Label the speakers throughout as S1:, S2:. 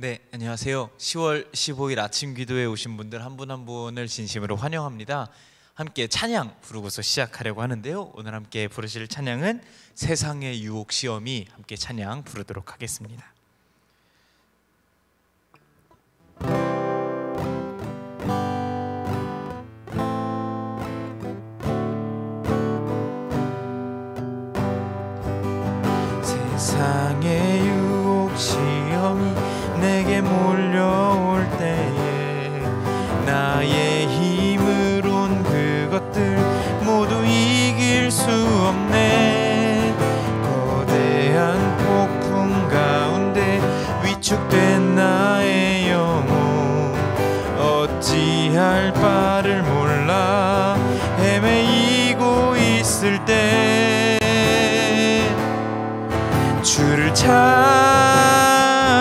S1: 네, 안녕하세요. 10월 15일 아침 기도에 오신 분들 한 분 한 분을 진심으로 환영합니다. 함께 찬양 부르고서 시작하려고 하는데요. 오늘 함께 부르실 찬양은 세상의 유혹 시험이, 함께 찬양 부르도록 하겠습니다. 세상의 유혹 시험이 내게 몰려올 때에 나의 힘으론 그것들 모두 이길 수 없네. 거대한 폭풍 가운데 위축된 나의 영혼, 어찌할 바를 몰라 헤매이고 있을 때 주를 찬양,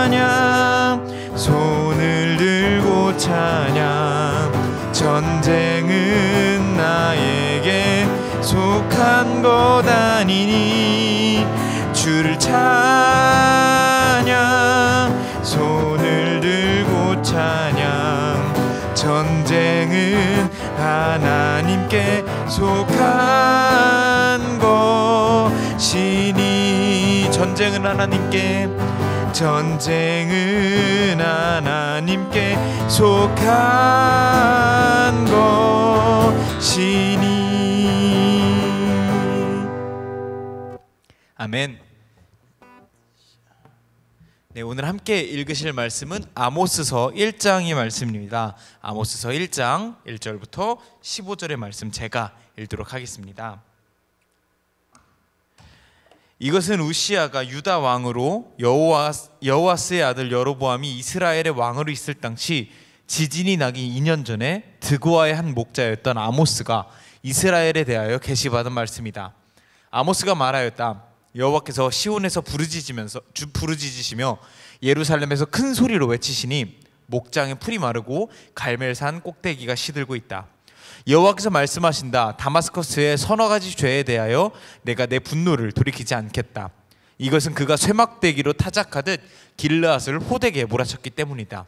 S1: 손을 들고 찬양. 전쟁은 나에게 속한 것 아니니 주를 찬양, 손을 들고 찬양. 전쟁은 하나님께 속한 것이니, 전쟁은 하나님께, 전쟁은 하나님께 속한 것이니. 아멘. 네, 오늘 함께 읽으실 말씀은 아모스서 1장의 말씀입니다. 아모스서 1장 1절부터 15절의 말씀 제가 읽도록 하겠습니다. 이것은 우시아가 유다 왕으로 여호와스의 아들 여로보암이 이스라엘의 왕으로 있을 당시 지진이 나기 2년 전에 드고아의 한 목자였던 아모스가 이스라엘에 대하여 계시받은 말씀이다. 아모스가 말하였다. 여호와께서 시온에서 부르짖으시며 예루살렘에서 큰 소리로 외치시니 목장의 풀이 마르고 갈멜산 꼭대기가 시들고 있다. 여호와께서 말씀하신다. 다마스커스의 서너 가지 죄에 대하여 내가 내 분노를 돌이키지 않겠다. 이것은 그가 쇠막대기로 타작하듯 길르앗을 호되게 몰아쳤기 때문이다.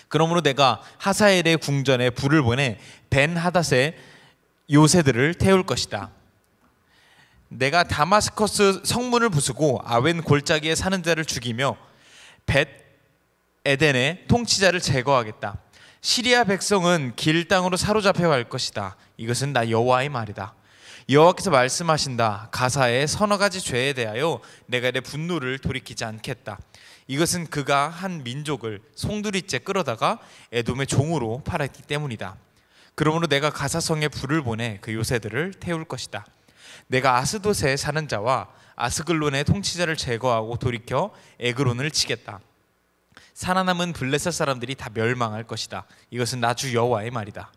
S1: 그러므로 내가 하사엘의 궁전에 불을 보내 벤 하닷의 요새들을 태울 것이다. 내가 다마스커스 성문을 부수고 아웬 골짜기에 사는 자를 죽이며 벳 에덴의 통치자를 제거하겠다. 시리아 백성은 길 땅으로 사로잡혀 갈 것이다. 이것은 나 여호와의 말이다. 여호와께서 말씀하신다. 가사의 서너 가지 죄에 대하여 내가 내 분노를 돌이키지 않겠다. 이것은 그가 한 민족을 송두리째 끌어다가 에돔의 종으로 팔았기 때문이다. 그러므로 내가 가사성에 불을 보내 그 요새들을 태울 것이다. 내가 아스돗에 사는 자와 아스글론의 통치자를 제거하고 돌이켜 에그론을 치겠다. 살아남은 블레셋 사람들이 다 멸망할 것이다. 이것은 나 주 여호와의 말이다.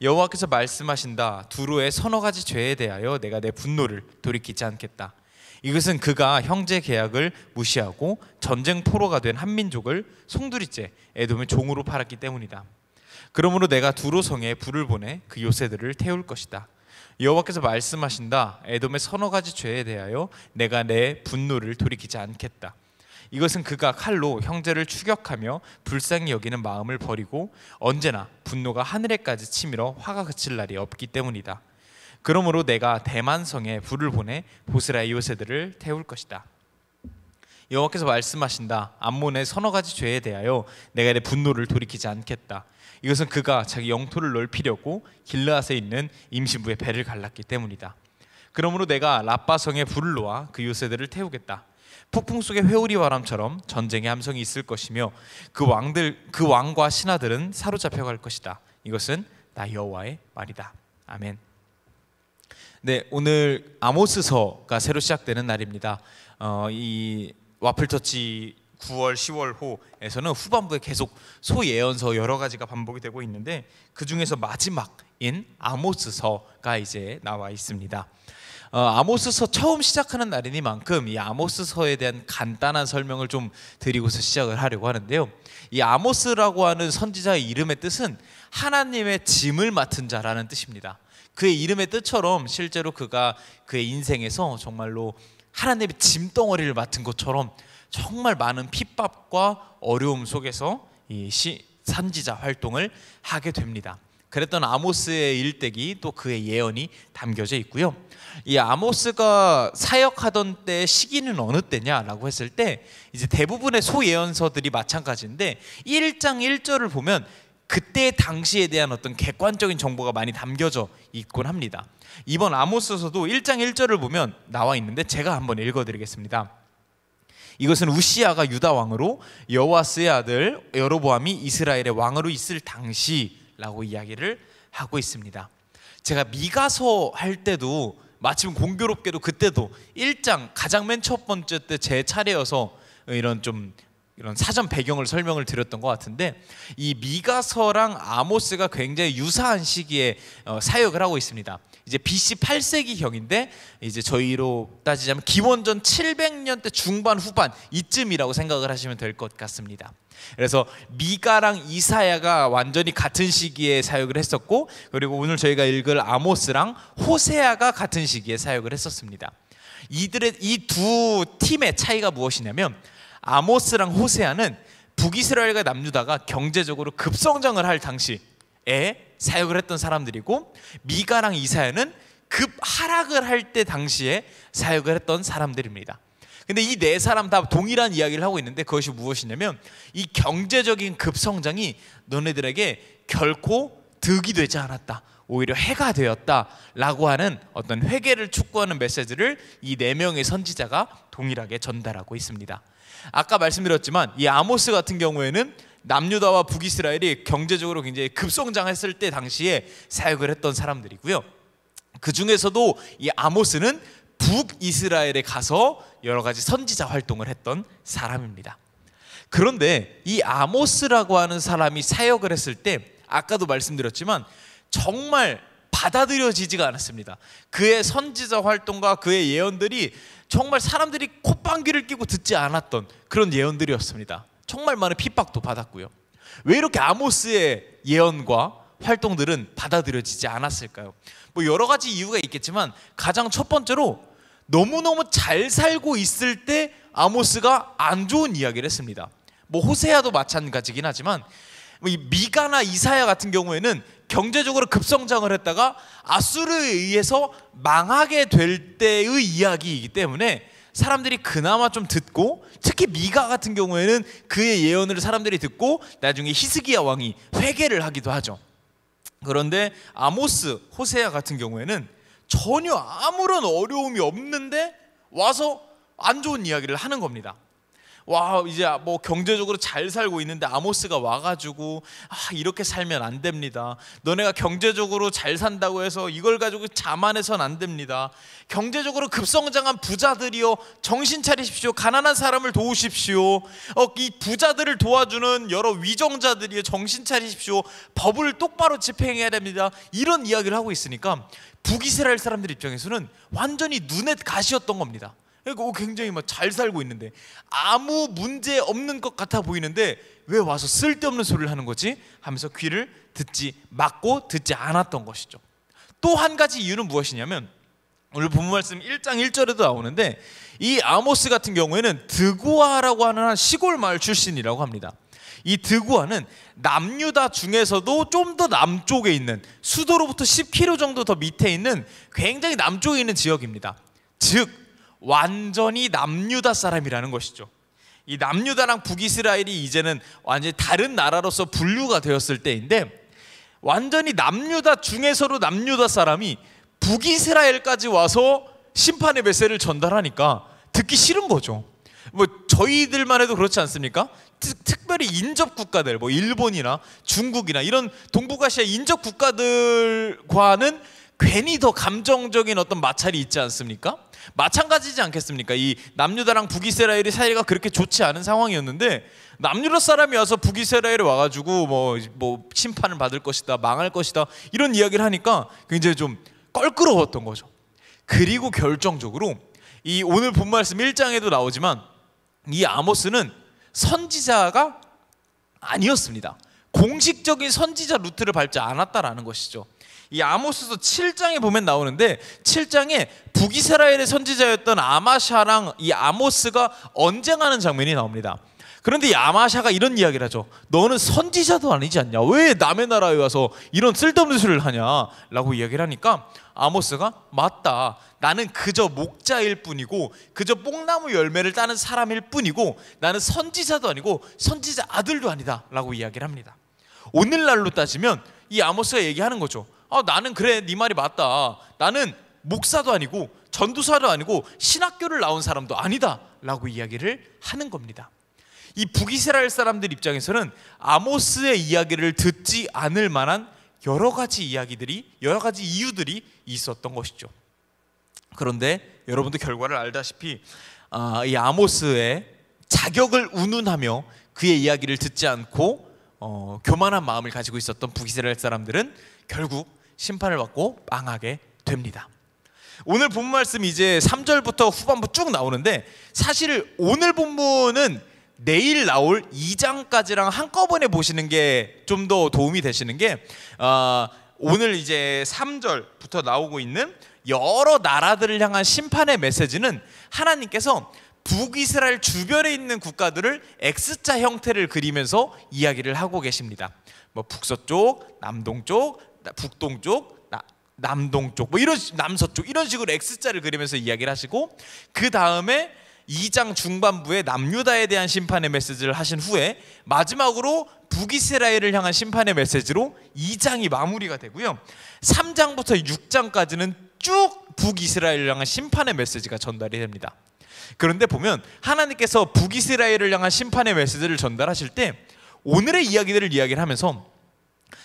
S1: 여호와께서 말씀하신다. 두로의 서너 가지 죄에 대하여 내가 내 분노를 돌이키지 않겠다. 이것은 그가 형제 계약을 무시하고 전쟁 포로가 된 한 민족을 송두리째 에돔의 종으로 팔았기 때문이다. 그러므로 내가 두로 성에 불을 보내 그 요새들을 태울 것이다. 여호와께서 말씀하신다. 에돔의 서너 가지 죄에 대하여 내가 내 분노를 돌이키지 않겠다. 이것은 그가 칼로 형제를 추격하며 불쌍히 여기는 마음을 버리고 언제나 분노가 하늘에까지 치밀어 화가 그칠 날이 없기 때문이다. 그러므로 내가 대만성에 불을 보내 보스라의 요새들을 태울 것이다. 여호와께서 말씀하신다. 암몬의 서너 가지 죄에 대하여 내가 내 분노를 돌이키지 않겠다. 이것은 그가 자기 영토를 넓히려고 길르앗에 있는 임신부의 배를 갈랐기 때문이다. 그러므로 내가 라빠성에 불을 놓아 그 요새들을 태우겠다. 폭풍 속의 회오리 바람처럼 전쟁의 함성이 있을 것이며 그 왕과 신하들은 사로잡혀 갈 것이다. 이것은 나 여호와의 말이다. 아멘. 네, 오늘 아모스서가 새로 시작되는 날입니다. 이 와플터치 9월 10월 호에서는 후반부에 계속 소예언서 여러 가지가 반복이 되고 있는데 그 중에서 마지막인 아모스서가 이제 나와 있습니다. 아모스서 처음 시작하는 날이니만큼 이 아모스서에 대한 간단한 설명을 좀 드리고서 시작을 하려고 하는데요. 이 아모스라고 하는 선지자의 이름의 뜻은 하나님의 짐을 맡은 자라는 뜻입니다. 그의 이름의 뜻처럼 실제로 그가 그의 인생에서 정말로 하나님의 짐덩어리를 맡은 것처럼 정말 많은 핍박과 어려움 속에서 이 선지자 활동을 하게 됩니다. 그랬던 아모스의 일대기 또 그의 예언이 담겨져 있고요. 이 아모스가 사역하던 때 시기는 어느 때냐라고 했을 때 이제 대부분의 소예언서들이 마찬가지인데 1장 1절을 보면 그때 당시에 대한 어떤 객관적인 정보가 많이 담겨져 있곤 합니다. 이번 아모스서도 1장 1절을 보면 나와 있는데 제가 한번 읽어드리겠습니다. 이것은 우시아가 유다 왕으로 여호와스의 아들 여로보암이 이스라엘의 왕으로 있을 당시라고 이야기를 하고 있습니다. 제가 미가서 할 때도 마침 공교롭게도 그때도 1장 가장 맨 첫 번째 때 제 차례여서 이런 사전 배경을 설명을 드렸던 것 같은데, 이 미가서랑 아모스가 굉장히 유사한 시기에 사역을 하고 있습니다. 이제 BC 8세기경인데 이제 저희로 따지자면 기원전 700년대 중반 후반 이쯤이라고 생각을 하시면 될 것 같습니다. 그래서 미가랑 이사야가 완전히 같은 시기에 사역을 했었고, 그리고 오늘 저희가 읽을 아모스랑 호세아가 같은 시기에 사역을 했었습니다. 이 두 팀의 차이가 무엇이냐면, 아모스랑 호세아는 북이스라엘과 남유다가 경제적으로 급성장을 할 당시에 사역을 했던 사람들이고, 미가랑 이사야는 급 하락을 할 때 당시에 사역을 했던 사람들입니다. 근데 이 네 사람 다 동일한 이야기를 하고 있는데, 그것이 무엇이냐면 이 경제적인 급성장이 너네들에게 결코 득이 되지 않았다, 오히려 해가 되었다라고 하는 어떤 회개를 촉구하는 메시지를 이 네 명의 선지자가 동일하게 전달하고 있습니다. 아까 말씀드렸지만 이 아모스 같은 경우에는 남유다와 북이스라엘이 경제적으로 굉장히 급성장했을 때 당시에 사역을 했던 사람들이고요. 그 중에서도 이 아모스는 북이스라엘에 가서 여러 가지 선지자 활동을 했던 사람입니다. 그런데 이 아모스라고 하는 사람이 사역을 했을 때 아까도 말씀드렸지만 정말 받아들여지지가 않았습니다. 그의 선지자 활동과 그의 예언들이 정말 사람들이 콧방귀를 뀌고 듣지 않았던 그런 예언들이었습니다. 정말 많은 핍박도 받았고요. 왜 이렇게 아모스의 예언과 활동들은 받아들여지지 않았을까요? 뭐 여러 가지 이유가 있겠지만 가장 첫 번째로 너무너무 잘 살고 있을 때 아모스가 안 좋은 이야기를 했습니다. 뭐 호세아도 마찬가지긴 하지만 이 미가나 이사야 같은 경우에는 경제적으로 급성장을 했다가 아수르에 의해서 망하게 될 때의 이야기이기 때문에 사람들이 그나마 좀 듣고, 특히 미가 같은 경우에는 그의 예언을 사람들이 듣고 나중에 히스기야 왕이 회개를 하기도 하죠. 그런데 아모스, 호세아 같은 경우에는 전혀 아무런 어려움이 없는데 와서 안 좋은 이야기를 하는 겁니다. 와, 이제 뭐 경제적으로 잘 살고 있는데 아모스가 와가지고 이렇게 살면 안 됩니다. 너네가 경제적으로 잘 산다고 해서 이걸 가지고 자만해선 안 됩니다. 경제적으로 급성장한 부자들이요, 정신 차리십시오. 가난한 사람을 도우십시오. 이 부자들을 도와주는 여러 위정자들이요, 정신 차리십시오. 법을 똑바로 집행해야 됩니다. 이런 이야기를 하고 있으니까 북이스라엘 사람들 입장에서는 완전히 눈에 가시였던 겁니다. 굉장히 막 잘 살고 있는데 아무 문제 없는 것 같아 보이는데 왜 와서 쓸데없는 소리를 하는 거지? 하면서 귀를 막고 듣지 않았던 것이죠. 또 한 가지 이유는 무엇이냐면, 오늘 본문 말씀 1장 1절에도 나오는데 이 아모스 같은 경우에는 드고아라고 하는 한 시골 마을 출신이라고 합니다. 이 드고아는 남유다 중에서도 좀 더 남쪽에 있는, 수도로부터 10km 정도 더 밑에 있는 굉장히 남쪽에 있는 지역입니다. 즉 완전히 남유다 사람이라는 것이죠. 이 남유다랑 북이스라엘이 이제는 완전히 다른 나라로서 분류가 되었을 때인데, 완전히 남유다 중에서도 남유다 사람이 북이스라엘까지 와서 심판의 메시지를 전달하니까 듣기 싫은 거죠. 뭐 저희들만 해도 그렇지 않습니까? 특별히 인접 국가들, 뭐 일본이나 중국이나 이런 동북아시아 인접 국가들과는 괜히 더 감정적인 어떤 마찰이 있지 않습니까? 마찬가지지 않겠습니까? 이 남유다랑 북이스라엘의 사이가 그렇게 좋지 않은 상황이었는데 남유다 사람이 와서 북이스라엘에 와가지고 뭐 심판을 받을 것이다, 망할 것이다, 이런 이야기를 하니까 굉장히 좀 껄끄러웠던 거죠. 그리고 결정적으로 이 오늘 본 말씀 1장에도 나오지만 이 아모스는 선지자가 아니었습니다. 공식적인 선지자 루트를 밟지 않았다라는 것이죠. 이 아모스서 7장에 보면 나오는데 7장에 북이스라엘의 선지자였던 아마샤랑 이 아모스가 언쟁하는 장면이 나옵니다. 그런데 이 아마샤가 이런 이야기를 하죠. 너는 선지자도 아니지 않냐? 왜 남의 나라에 와서 이런 쓸데없는 소리를 하냐? 라고 이야기를 하니까 아모스가 맞다. 나는 그저 목자일 뿐이고 그저 뽕나무 열매를 따는 사람일 뿐이고 나는 선지자도 아니고 선지자 아들도 아니다 라고 이야기를 합니다. 오늘날로 따지면 이 아모스가 얘기하는 거죠. 나는 그래 네 말이 맞다. 나는 목사도 아니고 전도사도 아니고 신학교를 나온 사람도 아니다 라고 이야기를 하는 겁니다. 이 북이스라엘 사람들 입장에서는 아모스의 이야기를 듣지 않을 만한 여러 가지 이야기들이, 여러 가지 이유들이 있었던 것이죠. 그런데 여러분도 결과를 알다시피 이 아모스의 자격을 운운하며 그의 이야기를 듣지 않고 교만한 마음을 가지고 있었던 북이스라엘 사람들은 결국 심판을 받고 망하게 됩니다. 오늘 본문 말씀 이제 3절부터 후반부 쭉 나오는데 사실 오늘 본문은 내일 나올 2장까지랑 한꺼번에 보시는 게 좀 더 도움이 되시는 게 오늘 이제 3절부터 나오고 있는 여러 나라들을 향한 심판의 메시지는 하나님께서 북이스라엘 주변에 있는 국가들을 X자 형태를 그리면서 이야기를 하고 계십니다. 뭐 북서쪽, 남동쪽, 북동쪽, 남동쪽, 뭐 이런 남서쪽 이런 식으로 X자를 그리면서 이야기를 하시고 그 다음에 2장 중반부에 남유다에 대한 심판의 메시지를 하신 후에 마지막으로 북이스라엘을 향한 심판의 메시지로 2장이 마무리가 되고요. 3장부터 6장까지는 쭉 북이스라엘을 향한 심판의 메시지가 전달이 됩니다. 그런데 보면 하나님께서 북이스라엘을 향한 심판의 메시지를 전달하실 때 오늘의 이야기들을 이야기를 하면서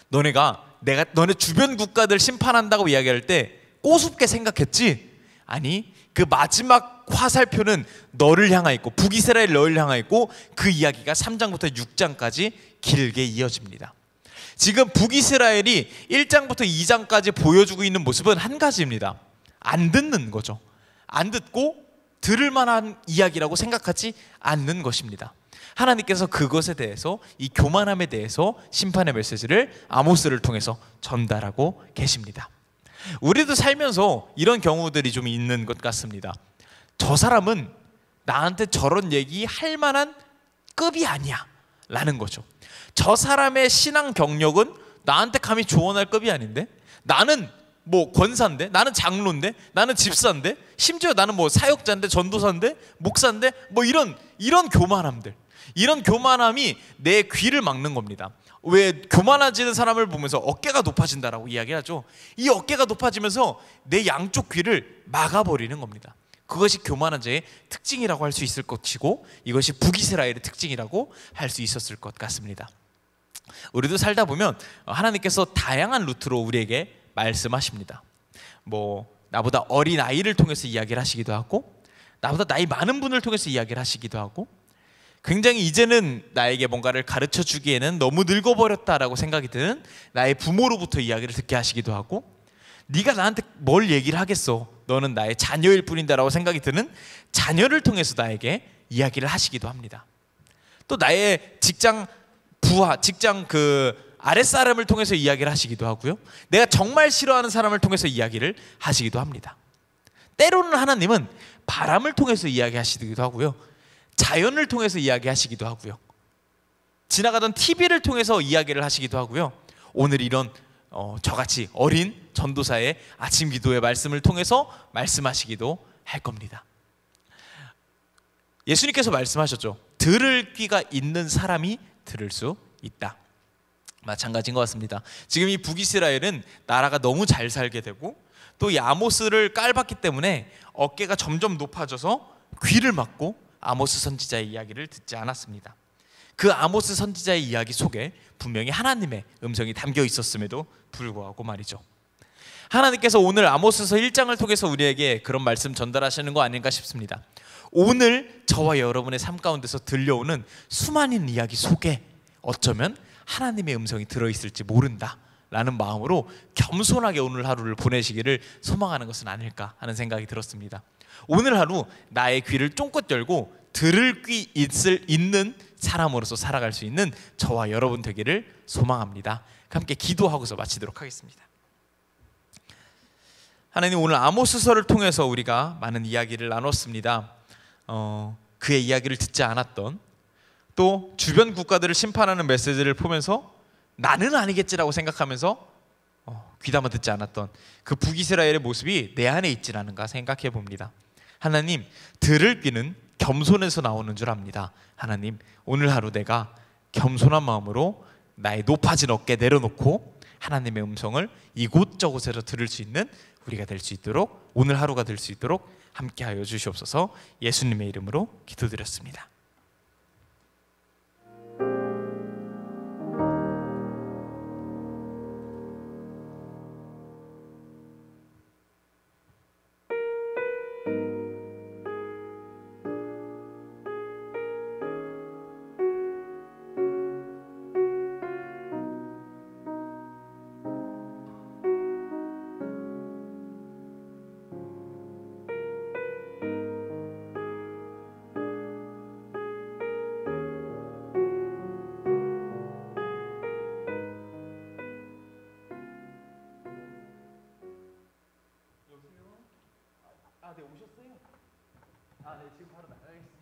S1: 내가 너네 주변 국가들 심판한다고 이야기할 때 꼬숩게 생각했지? 아니, 그 마지막 화살표는 너를 향하 있고 북이스라엘 너를 향하 있고 그 이야기가 3장부터 6장까지 길게 이어집니다. 지금 북이스라엘이 1장부터 2장까지 보여주고 있는 모습은 한 가지입니다. 안 듣는 거죠. 안 듣고 들을 만한 이야기라고 생각하지 않는 것입니다. 하나님께서 그것에 대해서, 이 교만함에 대해서 심판의 메시지를 아모스를 통해서 전달하고 계십니다. 우리도 살면서 이런 경우들이 좀 있는 것 같습니다. 저 사람은 나한테 저런 얘기 할 만한 급이 아니야 라는 거죠. 저 사람의 신앙 경력은 나한테 감히 조언할 급이 아닌데, 나는 뭐 권사인데, 나는 장로인데, 나는 집사인데, 심지어 나는 뭐 사역자인데, 전도사인데, 목사인데, 뭐 이런 교만함들, 이런 교만함이 내 귀를 막는 겁니다. 왜 교만해지는 사람을 보면서 어깨가 높아진다라고 이야기하죠. 이 어깨가 높아지면서 내 양쪽 귀를 막아버리는 겁니다. 그것이 교만한 자의 특징이라고 할 수 있을 것이고 이것이 북이스라엘의 특징이라고 할 수 있었을 것 같습니다. 우리도 살다 보면 하나님께서 다양한 루트로 우리에게 말씀하십니다. 뭐 나보다 어린 아이를 통해서 이야기를 하시기도 하고, 나보다 나이 많은 분을 통해서 이야기를 하시기도 하고, 굉장히 이제는 나에게 뭔가를 가르쳐 주기에는 너무 늙어버렸다라고 생각이 드는 나의 부모로부터 이야기를 듣게 하시기도 하고, 네가 나한테 뭘 얘기를 하겠어, 너는 나의 자녀일 뿐인다라고 생각이 드는 자녀를 통해서 나에게 이야기를 하시기도 합니다. 또 나의 직장 부하, 직장 그 아랫사람을 통해서 이야기를 하시기도 하고요, 내가 정말 싫어하는 사람을 통해서 이야기를 하시기도 합니다. 때로는 하나님은 바람을 통해서 이야기하시기도 하고요, 자연을 통해서 이야기하시기도 하고요, 지나가던 TV를 통해서 이야기를 하시기도 하고요, 오늘 이런 저같이 어린 전도사의 아침 기도의 말씀을 통해서 말씀하시기도 할 겁니다. 예수님께서 말씀하셨죠. 들을 귀가 있는 사람이 들을 수 있다. 마찬가지인 것 같습니다. 지금 이 북이스라엘은 나라가 너무 잘 살게 되고 또 이 아모스를 깔봤기 때문에 어깨가 점점 높아져서 귀를 막고 아모스 선지자의 이야기를 듣지 않았습니다. 그 아모스 선지자의 이야기 속에 분명히 하나님의 음성이 담겨 있었음에도 불구하고 말이죠. 하나님께서 오늘 아모스서 1장을 통해서 우리에게 그런 말씀 전달하시는 거 아닌가 싶습니다. 오늘 저와 여러분의 삶 가운데서 들려오는 수많은 이야기 속에 어쩌면 하나님의 음성이 들어있을지 모른다 라는 마음으로 겸손하게 오늘 하루를 보내시기를 소망하는 것은 아닐까 하는 생각이 들었습니다. 오늘 하루 나의 귀를 쫑긋 열고 들을 귀 있는 사람으로서 살아갈 수 있는 저와 여러분 되기를 소망합니다. 함께 기도하고서 마치도록 하겠습니다. 하나님, 오늘 아모스서를 통해서 우리가 많은 이야기를 나눴습니다. 그의 이야기를 듣지 않았던, 또 주변 국가들을 심판하는 메시지를 보면서 나는 아니겠지라고 생각하면서 귀담아 듣지 않았던 그 북이스라엘의 모습이 내 안에 있지 않은가 생각해 봅니다. 하나님, 들을 귀는 겸손에서 나오는 줄 압니다. 하나님, 오늘 하루 내가 겸손한 마음으로 나의 높아진 어깨 내려놓고 하나님의 음성을 이곳저곳에서 들을 수 있는 우리가 될 수 있도록, 오늘 하루가 될 수 있도록 함께하여 주시옵소서. 예수님의 이름으로 기도드렸습니다. 네, 오셨어요? 네, 지금 바로 나가겠습니다.